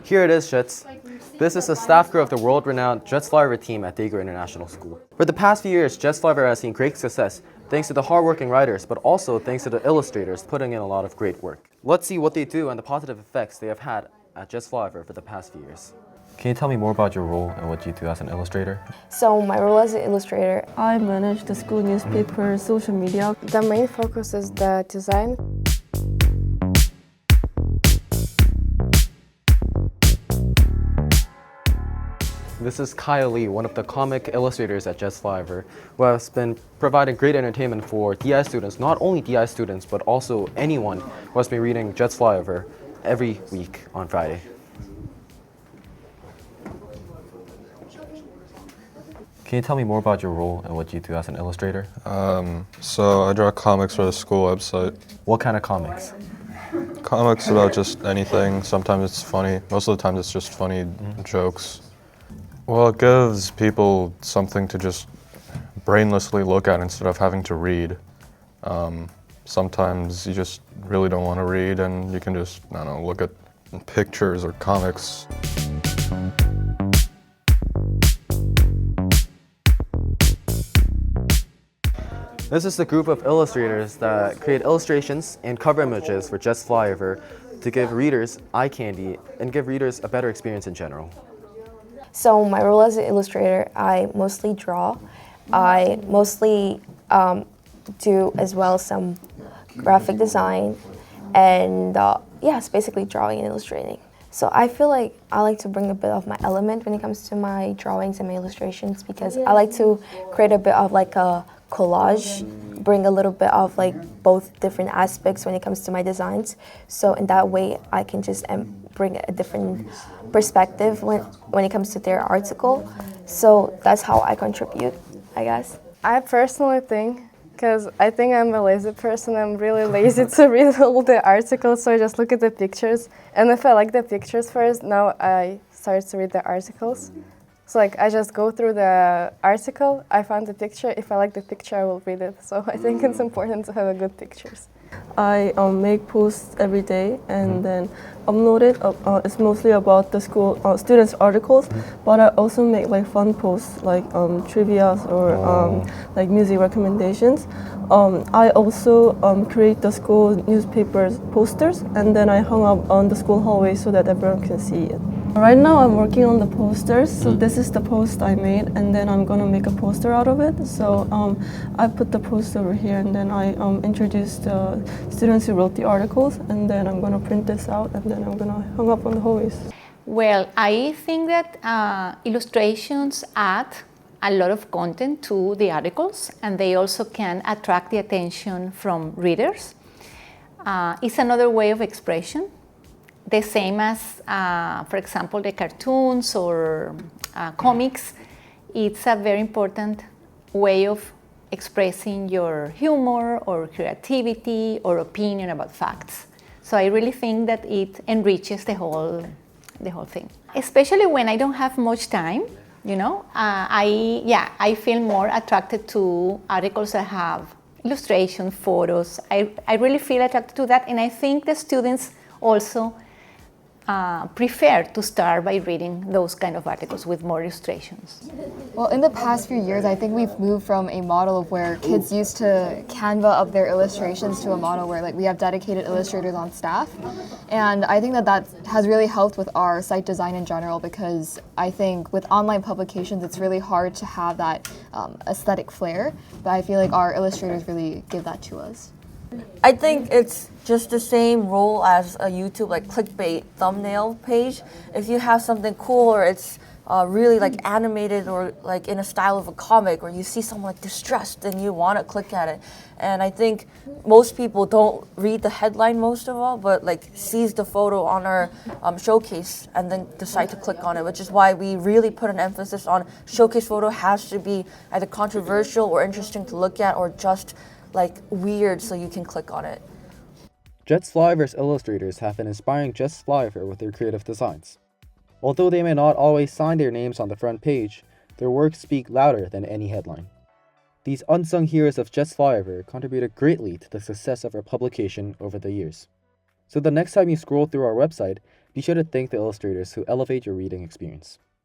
Here it is, Jets. This is the staff crew of the world-renowned Jets Flyover team at Daegu International School. For the past few years, Jets Flyover has seen great success thanks to the hardworking writers, but also thanks to the illustrators putting in a lot of great work. Let's see what they do and the positive effects they have had at Jets Flyover for the past few years. Can you tell me more about your role and what you do as an illustrator? So my role as an illustrator, I manage the school newspaper, social media. The main focus is the design. This is Kyle Lee, one of the comic illustrators at Jets Flyover, who has been providing great entertainment for DI students, not only DI students, but also anyone who has been reading Jets Flyover every week on Friday. Can you tell me more about your role and what you do as an illustrator? So I draw comics for the school website. What kind of comics? Comics about just anything. Sometimes it's funny. Most of the time it's just funny jokes. Well, it gives people something to just brainlessly look at instead of having to read. Sometimes you just really don't want to read and you can just, I don't know, look at pictures or comics. This is the group of illustrators that create illustrations and cover images for Jets Flyover to give readers eye candy and give readers a better experience in general. so my role as an illustrator, I mostly draw. I mostly do as well some graphic design and it's basically drawing and illustrating. So I feel like I like to bring a bit of my element when it comes to my drawings and my illustrations because I like to create a bit of like a collage, bring a little bit of like both different aspects when it comes to my designs. So in that way, I can just bring a different perspective when it comes to their article. So that's how I contribute, I guess. I personally think, because I think I'm a lazy person, I'm really lazy to read all the articles, so I just look at the pictures. And if I like the pictures first, now I start to read the articles. So like I just go through the article, I find the picture, if I like the picture I will read it. So I think it's important to have a good pictures. I make posts every day and then upload it. It's mostly about the school students' articles, but I also make like fun posts like trivia or like music recommendations. I also create the school newspapers posters and then I hung up on the school hallway so that everyone can see it. Right now I'm working on the posters, so this is the post I made and then I'm gonna make a poster out of it. So I put the post over here and then I introduce the students who wrote the articles and then I'm gonna print this out and then I'm gonna hang up on the hallways. Well, I think that illustrations add a lot of content to the articles and they also can attract the attention from readers. It's another way of expression. The same as, for example, the cartoons or comics. It's a very important way of expressing your humor or creativity or opinion about facts. So I really think that it enriches the whole thing. Especially when I don't have much time, you know, I feel more attracted to articles that have illustration, photos. I really feel attracted to that, and I think the students also prefer to start by reading those kind of articles with more illustrations. Well, in the past few years, I think we've moved from a model of where kids used to Canva up their illustrations to a model where like we have dedicated illustrators on staff. And I think that has really helped with our site design in general because I think with online publications, it's really hard to have that aesthetic flair, but I feel like our illustrators really give that to us. I think it's just the same role as a YouTube like clickbait thumbnail page. If you have something cool or it's really like animated or like in a style of a comic or you see someone like distressed then you want to click at it. And I think most people don't read the headline most of all, but like sees the photo on our showcase and then decide to click on it, which is why we really put an emphasis on showcase photo has to be either controversial or interesting to look at or just like weird so you can click on it. Jets Flyover's illustrators have been inspiring Jets Flyover with their creative designs. Although they may not always sign their names on the front page, their works speak louder than any headline. These unsung heroes of Jets Flyover contributed greatly to the success of our publication over the years. So the next time you scroll through our website, be sure to thank the illustrators who elevate your reading experience.